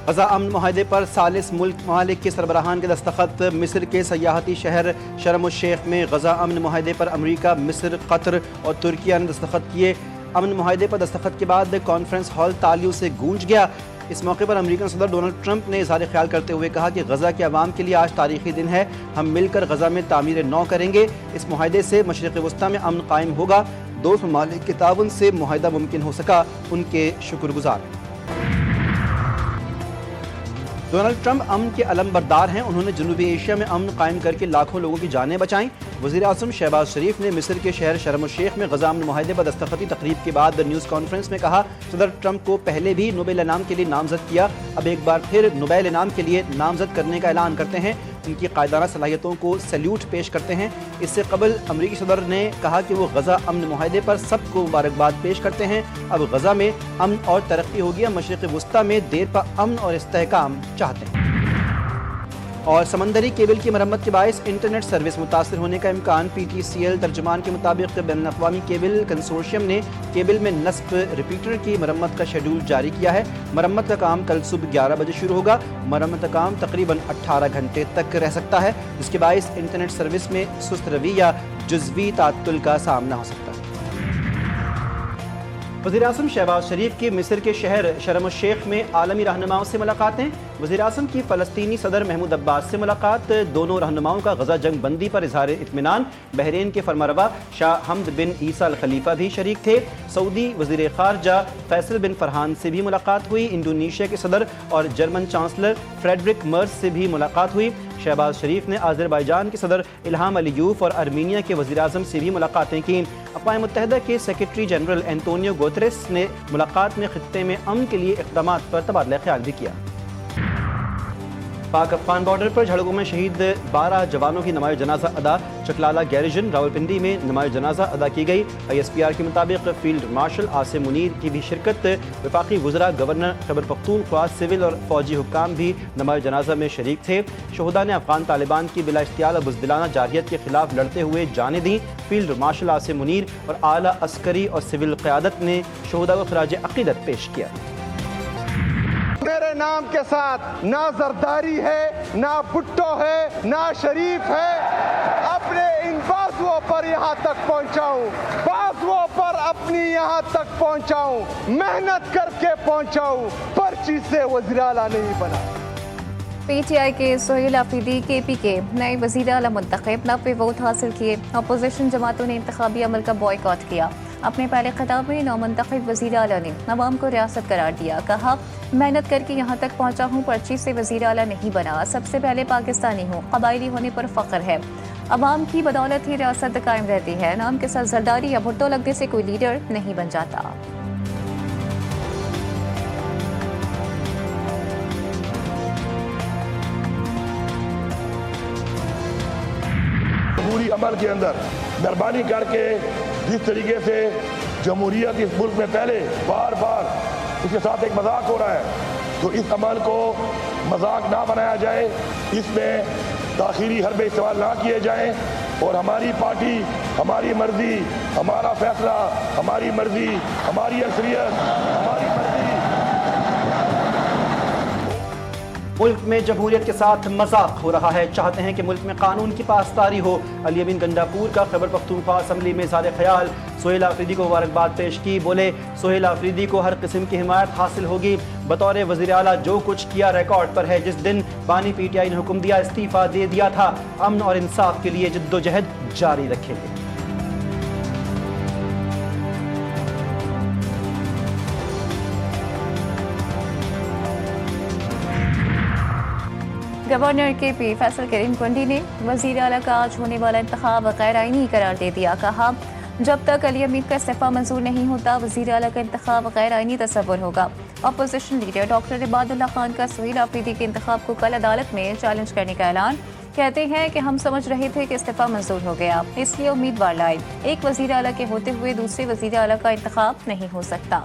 غزہ امن معاہدے پر ثالث ملک ممالک کے سربراہان کے دستخط۔ مصر کے سیاحتی شہر شرم الشیخ میں غزہ امن معاہدے پر امریکہ، مصر، قطر اور ترکیہ نے دستخط کیے۔ امن معاہدے پر دستخط کے بعد کانفرنس ہال تالیوں سے گونج گیا۔ اس موقع پر امریکن صدر ڈونلڈ ٹرمپ نے اظہار خیال کرتے ہوئے کہا کہ غزہ کے عوام کے لیے آج تاریخی دن ہے، ہم مل کر غزہ میں تعمیر نو کریں گے۔ اس معاہدے سے مشرق وسطیٰ میں امن قائم ہوگا۔ دوست ممالک کے تعاون سے معاہدہ ممکن ہو سکا، ان کے شکر گزار ہیں۔ ڈونلڈ ٹرمپ امن کے علم بردار ہیں، انہوں نے جنوبی ایشیا میں امن قائم کر کے لاکھوں لوگوں کی جانیں بچائیں۔ وزیر اعظم شہباز شریف نے مصر کے شہر شرم الشیخ میں غزہ امن معاہدے پر دستخطی تقریب کے بعد نیوز کانفرنس میں کہا، صدر ٹرمپ کو پہلے بھی نوبل انعام کے لیے نامزد کیا، اب ایک بار پھر نوبل انعام کے لیے نامزد کرنے کا اعلان کرتے ہیں۔ ان کی قائدانہ صلاحیتوں کو سیلیوٹ پیش کرتے ہیں۔ اس سے قبل امریکی صدر نے کہا کہ وہ غزہ امن معاہدے پر سب کو مبارکباد پیش کرتے ہیں۔ اب غزہ میں امن اور ترقی ہوگی، ہم مشرق وسطیٰ میں دیر پا امن اور استحکام چاہتے ہیں۔ اور سمندری کیبل کی مرمت کے باعث انٹرنیٹ سروس متاثر ہونے کا امکان۔ پی ٹی سی ایل ترجمان کے مطابق بین الاقوامی کیبل کنسورشیم نے کیبل میں نصب ریپیٹر کی مرمت کا شیڈول جاری کیا ہے۔ مرمت کا کام کل صبح 11 بجے شروع ہوگا۔ مرمت کا کام تقریباً 18 گھنٹے تک رہ سکتا ہے، جس کے باعث انٹرنیٹ سروس میں سست روی یا جزوی تعطل کا سامنا ہو سکتا ہے۔ وزیر اعظم شہباز شریف کی مصر کے شہر شرم الشیخ میں عالمی رہنماؤں سے ملاقاتیں۔ وزیر اعظم کی فلسطینی صدر محمود عباس سے ملاقات۔ دونوں رہنماؤں کا غزہ جنگ بندی پر اظہار اطمینان۔ بحرین کے فرمانروا شاہ حمد بن عیسیٰ الخلیفہ بھی شریک تھے۔ سعودی وزیر خارجہ فیصل بن فرحان سے بھی ملاقات ہوئی۔ انڈونیشیا کے صدر اور جرمن چانسلر فریڈرک مرز سے بھی ملاقات ہوئی۔ شہباز شریف نے آذربائیجان کے صدر الہام علیوف اور ارمینیا کے وزیر اعظم سے بھی ملاقاتیں کیں۔ اقوام متحدہ کے سیکرٹری جنرل اینٹونیو گوتریس نے ملاقات میں خطے میں امن کے لیے اقدامات پر تبادلہ خیال بھی کیا۔ پاک افغان بارڈر پر جھڑپوں میں شہید 12 جوانوں کی نماز جنازہ ادا۔ چکلالہ گیریژن راولپنڈی میں نماز جنازہ ادا کی گئی۔ آئی ایس پی آر کے مطابق فیلڈ مارشل عاصم منیر کی بھی شرکت۔ وفاقی وزراء، گورنر خیبر پختونخوا، سول اور فوجی حکام بھی نماز جنازہ میں شریک تھے۔ شہداء نے افغان طالبان کی بلا اشتعال اور بزدلانہ جارحیت کے خلاف لڑتے ہوئے جانیں دیں۔ فیلڈ مارشل عاصم منیر اور اعلیٰ عسکری اور سول قیادت نے شہداء کو خراج عقیدت پیش کیا۔ میرے نام کے ساتھ نہ زرداری ہے، نہ بھٹو ہے، نہ شریف ہے۔ اپنے ان بازوؤں پر یہاں تک پہنچاؤں، بازوؤں پر اپنی یہاں تک پہنچاؤں، محنت کر کے پہنچاؤں، پرچی سے وزیر اعلیٰ نہیں بنا۔ پی ٹی آئی کے سہیل آفریدی کے پی کے نئے وزیر اعلیٰ منتخب، 90 ووٹ حاصل کیے۔ اپوزیشن جماعتوں نے انتخابی عمل کا بائیکاٹ کیا۔ اپنے پہلے خطاب میں نومنتخب وزیر اعلیٰ نے عوام کو ریاست قرار دیا، کہا محنت کر کے یہاں تک پہنچا ہوں، پرچی سے وزیر اعلیٰ نہیں بنا، سب سے پہلے پاکستانی ہوں، قبائلی ہونے پر فخر ہے، عوام کی بدولت ہی ریاست قائم رہتی ہے، نام کے ساتھ زرداری یا بھٹو لگنے سے کوئی لیڈر نہیں بن جاتا۔ جمہوری عمل کے اندر مہربانی کر کے جس طریقے سے جمہوریت اس ملک میں پہلے بار بار اس کے ساتھ ایک مذاق ہو رہا ہے، تو اس عمل کو مذاق نہ بنایا جائے، اس میں تاخیری حربے استعمال نہ کیے جائیں، اور ہماری پارٹی، ہماری مرضی، ہمارا فیصلہ، ہماری مرضی، ہماری اکثریت، ہماری مرضی۔ ملک میں جمہوریت کے ساتھ مذاق ہو رہا ہے، چاہتے ہیں کہ ملک میں قانون کی پاسداری ہو۔ علی امین گنڈاپور کا خیبر پختونخوا اسمبلی میں اظہار خیال۔ سہیل آفریدی کو مبارکباد پیش کی، بولے سہیل آفریدی کو ہر قسم کی حمایت حاصل ہوگی۔ بطور وزیر اعلیٰ جو کچھ کیا ریکارڈ پر ہے، جس دن بانی پی ٹی آئی نے حکم دیا استعفیٰ دے دیا تھا، امن اور انصاف کے لیے جدوجہد جاری رکھیں گے۔ گورنر کے پی فیصل کریم کنڈی نے وزیر اعلیٰ کا آج ہونے والا انتخاب غیر آئینی قرار دے دیا، کہا جب تک علی امین کا استعفیٰ منظور نہیں ہوتا وزیر اعلیٰ کا انتخاب غیر آئینی تصور ہوگا۔ اپوزیشن لیڈر ڈاکٹر عباد اللہ خان کا سہیل آفریدی کے انتخاب کو کل عدالت میں چیلنج کرنے کا اعلان۔ کہتے ہیں کہ ہم سمجھ رہے تھے کہ استعفیٰ منظور ہو گیا، اس لیے امیدوار لائے، ایک وزیر اعلیٰ کے ہوتے ہوئے دوسرے وزیر اعلیٰ کا انتخاب نہیں ہو سکتا۔